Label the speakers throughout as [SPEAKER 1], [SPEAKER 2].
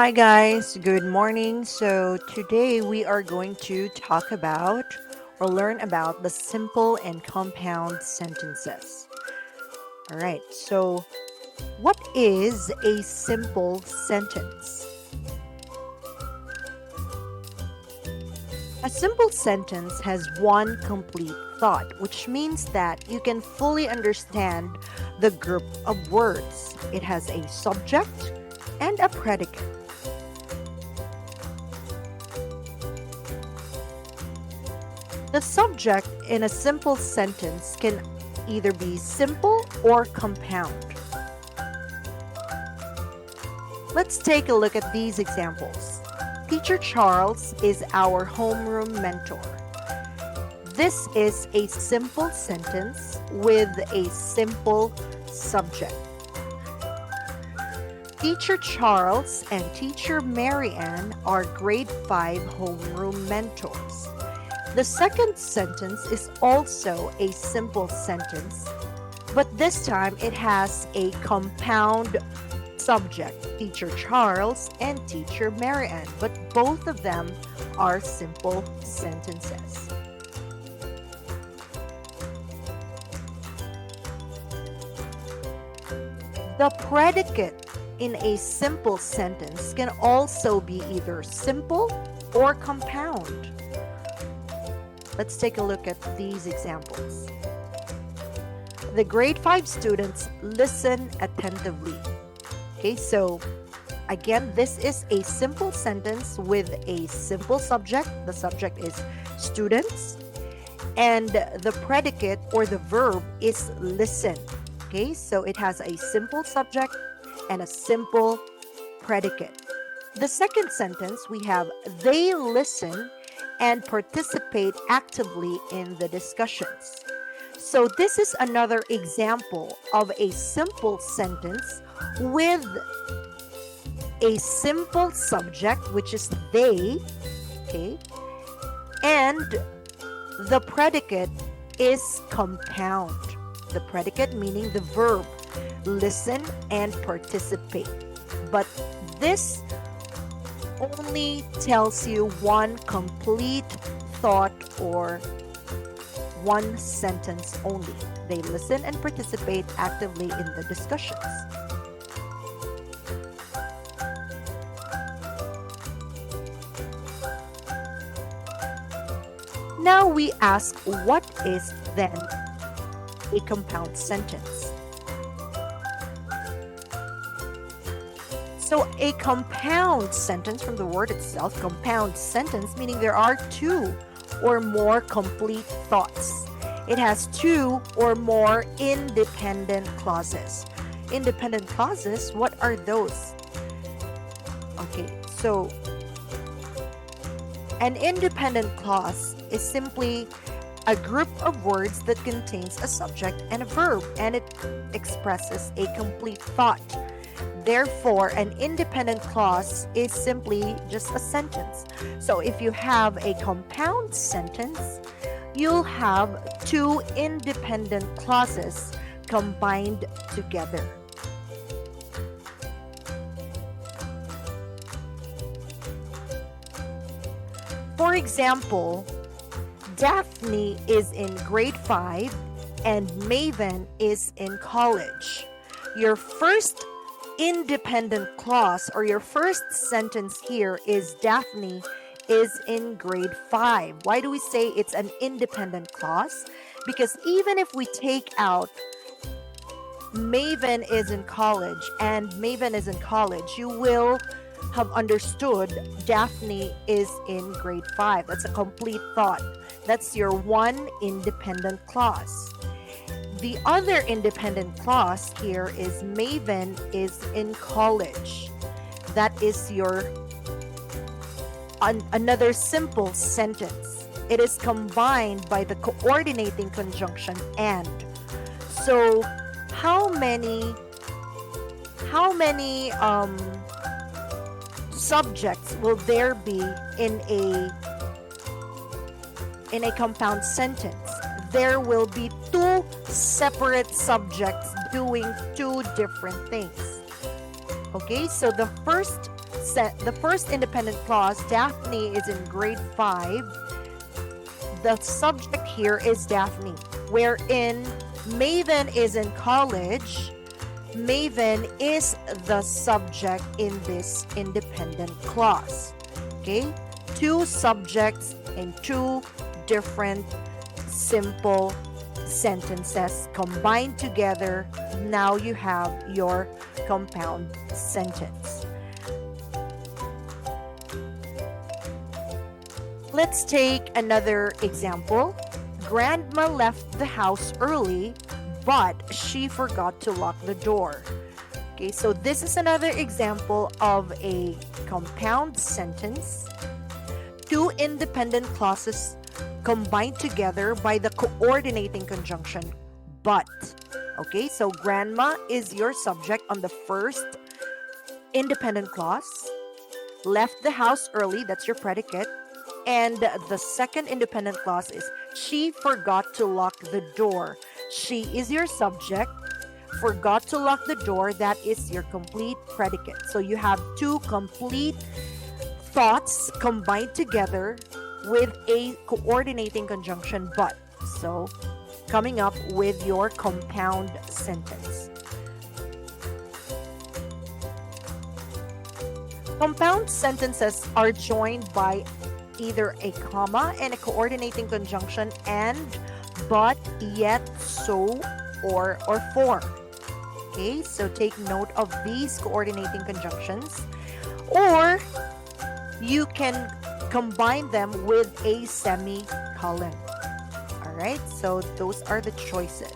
[SPEAKER 1] Hi guys, good morning. So today we are going to talk about or learn about the simple and compound sentences. All right, so what is a simple sentence? A simple sentence has one complete thought, which means that you can fully understand the group of words. It has a subject and a predicate. The subject in a simple sentence can either be simple or compound. Let's take a look at these examples. Teacher Charles is our homeroom mentor. This is a simple sentence with a simple subject. Teacher Charles and Teacher Marianne are grade 5 homeroom mentors. The second sentence is also a simple sentence, but this time it has a compound subject, Teacher Charles and Teacher Marianne, but both of them are simple sentences. The predicate in a simple sentence can also be either simple or compound. Let's take a look at these examples. The grade 5 students listen attentively. Okay, so again, this is a simple sentence with a simple subject. The subject is students, and the predicate or the verb is listen. Okay, so it has a simple subject and a simple predicate. The second sentence, we have they listen and participate actively in the discussions. So this is another example of a simple sentence with a simple subject, which is they, okay, and the predicate is compound. The predicate meaning the verb listen and participate. But this only tells you one complete thought or one sentence only. They listen and participate actively in the discussions. Now we ask, what is then a compound sentence? So a compound sentence, from the word itself, compound sentence, meaning there are two or more complete thoughts. It has two or more independent clauses. Independent clauses, what are those? Okay, so an independent clause is simply a group of words that contains a subject and a verb, and it expresses a complete thought. Therefore, an independent clause is simply just a sentence. So if you have a compound sentence, you'll have two independent clauses combined together. For example, Daphne is in grade 5 and Maven is in college. Your first independent clause or your first sentence here is Daphne is in grade 5. Why do we say it's an independent clause? Because even if we take out Maven is in college and Maven is in college, you will have understood Daphne is in grade 5. That's a complete thought. That's your one independent clause. The other independent clause here is Maven is in college. That is your another simple sentence. It is combined by the coordinating conjunction and. So how many subjects will there be in a compound sentence? There will be two separate subjects doing two different things. Okay, so the first the first independent clause, Daphne is in grade 5. The subject here is Daphne, wherein Maven is in college. Maven is the subject in this independent clause. Okay? Two subjects in two different simple sentences combined together. Now you have your compound sentence. Let's take another example. Grandma left the house early, but she forgot to lock the door. Okay, so this is another example of a compound sentence. Two independent clauses combined together by the coordinating conjunction but. Okay, so grandma is your subject on the first independent clause. Left the house early, that's your predicate. And the second independent clause is she forgot to lock the door. She is your subject. Forgot to lock the door, that is your complete predicate. So you have two complete thoughts combined together with a coordinating conjunction but. So coming up with your compound sentence. Compound sentences are joined by either a comma and a coordinating conjunction and, but, yet, so, or for. Okay, so take note of these coordinating conjunctions, or you can combine them with a semicolon. All right, so those are the choices.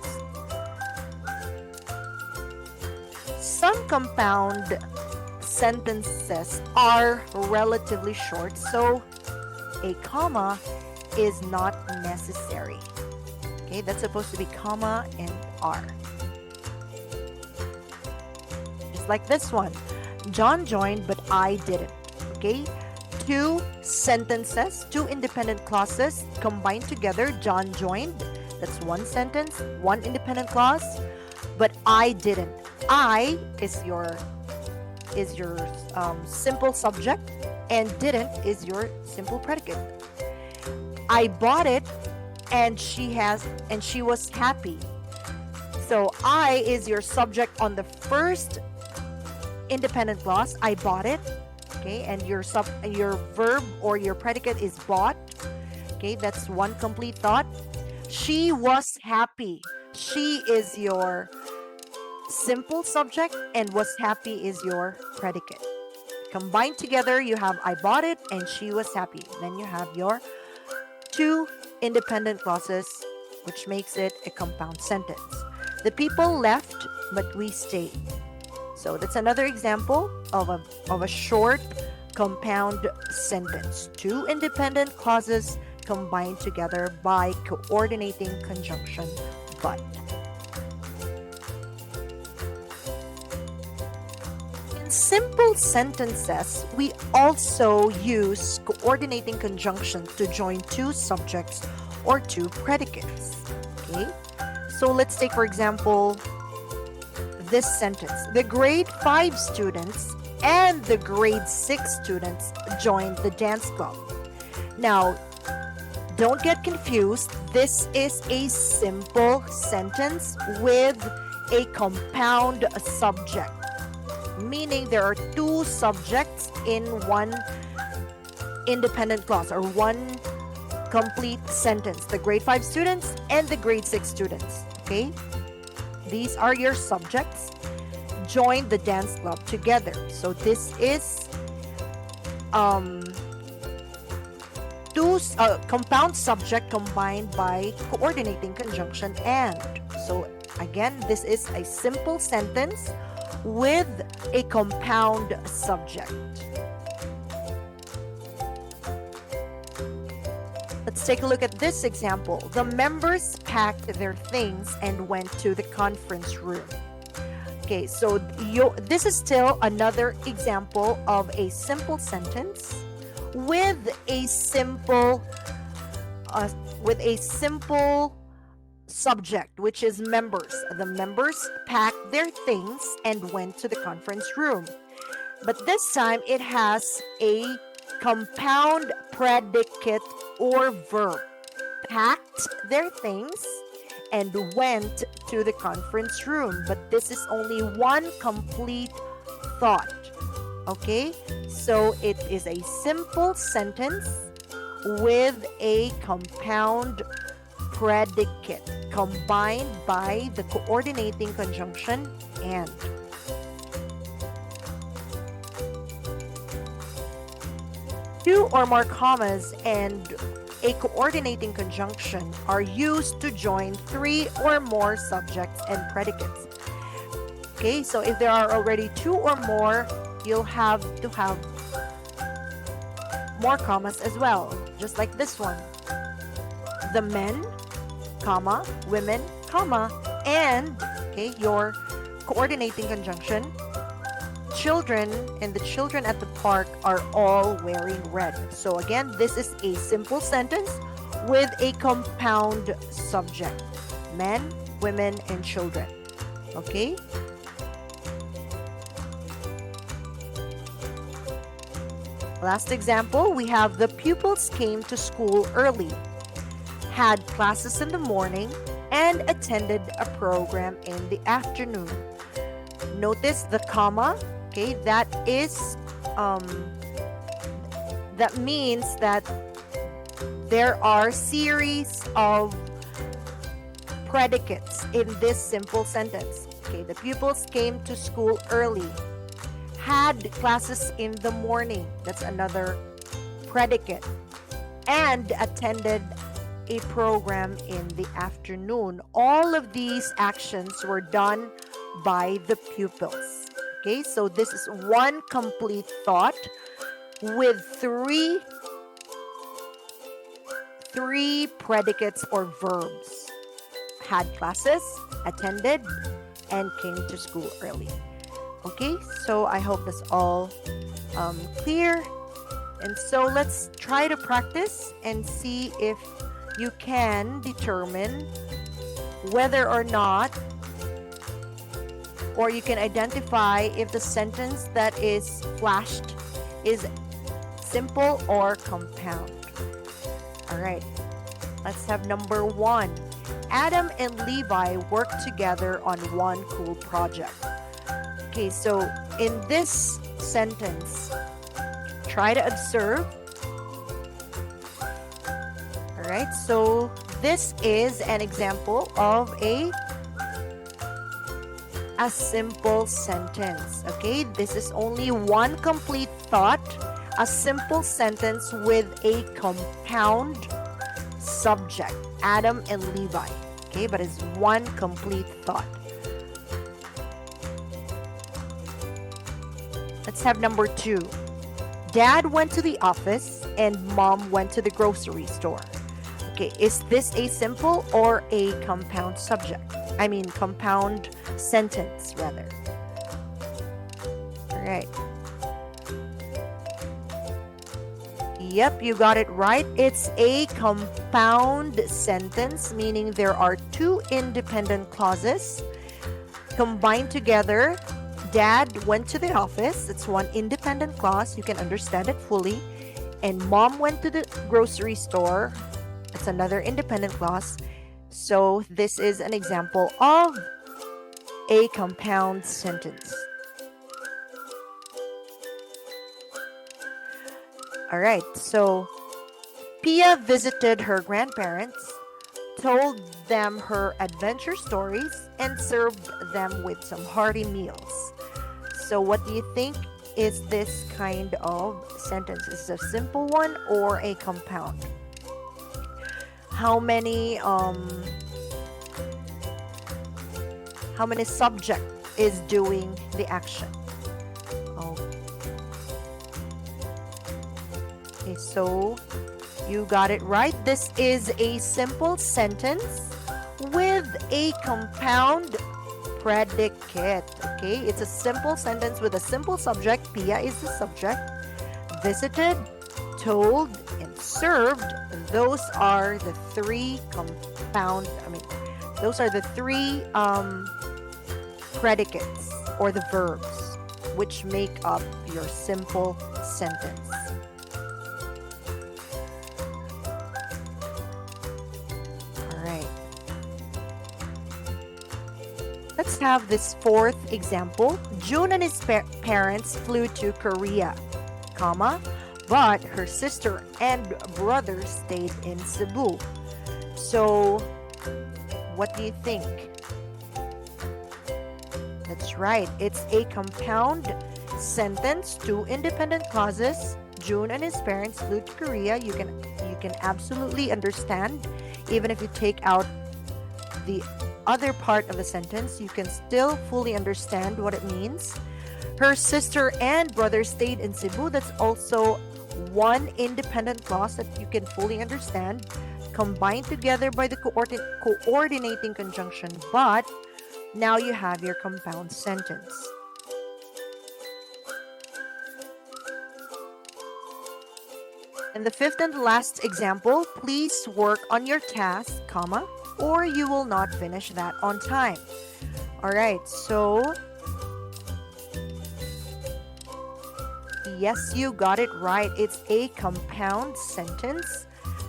[SPEAKER 1] Some compound sentences are relatively short, so a comma is not necessary. Okay, that's supposed to be comma and R. Just like this one. John joined, but I didn't. Okay, two sentences, two independent clauses combined together. John joined, that's one sentence, one independent clause, but I didn't. I is your simple subject, and didn't is your simple predicate. I bought it, and she was happy. So I is your subject on the first independent clause. I bought it. Okay, and your verb or your predicate is bought. Okay, that's one complete thought. She was happy. She is your simple subject, and was happy is your predicate. Combined together, you have I bought it and she was happy. Then you have your two independent clauses, which makes it a compound sentence. The people left, but we stayed. So that's another example of a short compound sentence. Two independent clauses combined together by coordinating conjunction but. In simple sentences, we also use coordinating conjunctions to join two subjects or two predicates. Okay? So let's take, for example, this sentence. The grade 5 students and the grade 6 students joined the dance club. Now, don't get confused. This is a simple sentence with a compound subject, meaning there are two subjects in one independent clause or one complete sentence. The grade 5 students and the grade 6 students. Okay? These are your subjects. Join the dance club together. So this is two compound subject combined by coordinating conjunction and. So again, this is a simple sentence with a compound subject. Let's take a look at this example. The members packed their things and went to the conference room. Okay, so this is still another example of a simple sentence with a simple subject, which is members. The members packed their things and went to the conference room. but this time it has a compound predicate or verb. Packed their things and went to the conference room. But this is only one complete thought. Okay, so it is a simple sentence with a compound predicate combined by the coordinating conjunction and. Two or more commas and a coordinating conjunction are used to join three or more subjects and predicates. Okay, so if there are already two or more, you'll have to have more commas as well, just like this one. The men, comma, women, comma, and, okay, your coordinating conjunction, children and the children at the park are all wearing red. So again, this is a simple sentence with a compound subject. Men, women, and children. Okay? Last example, we have the pupils came to school early, had classes in the morning, and attended a program in the afternoon. Notice the comma. Okay, that means that there are series of predicates in this simple sentence. Okay, the pupils came to school early, had classes in the morning, that's another predicate, and attended a program in the afternoon. All of these actions were done by the pupils. Okay, so this is one complete thought with three predicates or verbs. Had classes, attended, and came to school early. Okay, so I hope that's all clear. And so let's try to practice and see if you can determine whether or not, or you can identify if the sentence that is flashed is simple or compound. All right, let's have number one. Adam and Levi worked together on one cool project. Okay, so in this sentence, try to observe. All right, so this is an example of a simple sentence. Okay, this is only one complete thought, a simple sentence with a compound subject, Adam and Levi. Okay, but it's one complete thought. Let's have number two. Dad went to the office and mom went to the grocery store. Okay, is this a simple or a compound subject? I mean, compound sentence, rather. All right. Yep, you got it right. It's a compound sentence, meaning there are two independent clauses combined together. Dad went to the office. It's one independent clause. You can understand it fully. And mom went to the grocery store. It's another independent clause. So this is an example of a compound sentence. All right, so Pia visited her grandparents, told them her adventure stories, and served them with some hearty meals. So what do you think is this kind of sentence? Is it a simple one or a compound? How many subject is doing the action? Okay, so you got it right. This is a simple sentence with a compound predicate. Okay, it's a simple sentence with a simple subject. Pia is the subject. Visited, told, and served. Those are the three those are the three predicates or the verbs. which make up your simple sentence. All right. Let's have this fourth example. June and his parents flew to Korea, comma, but her sister and brother stayed in Cebu. So, what do you think? That's right. It's a compound sentence, two independent clauses. June and his parents flew to Korea. You can absolutely understand, even if you take out the other part of the sentence, you can still fully understand what it means. Her sister and brother stayed in Cebu. That's also one independent clause that you can fully understand, combined together by the coordinating conjunction, but now you have your compound sentence. In the fifth and last example, please work on your task, comma, or you will not finish that on time. All right, so yes, you got it right. It's a compound sentence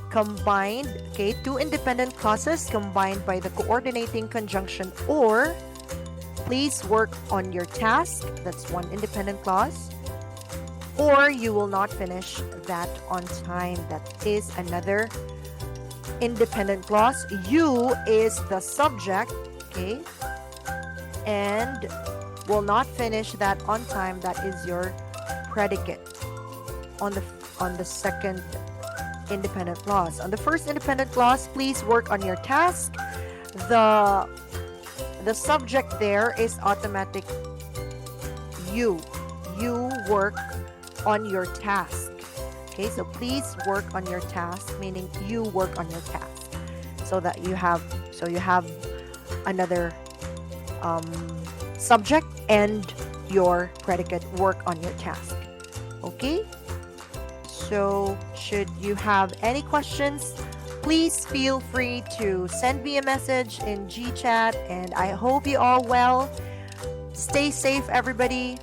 [SPEAKER 1] combined, okay, two independent clauses combined by the coordinating conjunction, or please work on your task. That's one independent clause. Or you will not finish that on time. That is another independent clause. You is the subject, okay, and will not finish that on time. That is your predicate on the second independent clause. On the first independent clause, please work on your task. The subject there is automatic. You work on your task. Okay, so please work on your task, meaning you work on your task. So you have another subject and your predicate, work on your task. Okay? So should you have any questions, please feel free to send me a message in GChat, and I hope you all well. Stay safe, everybody.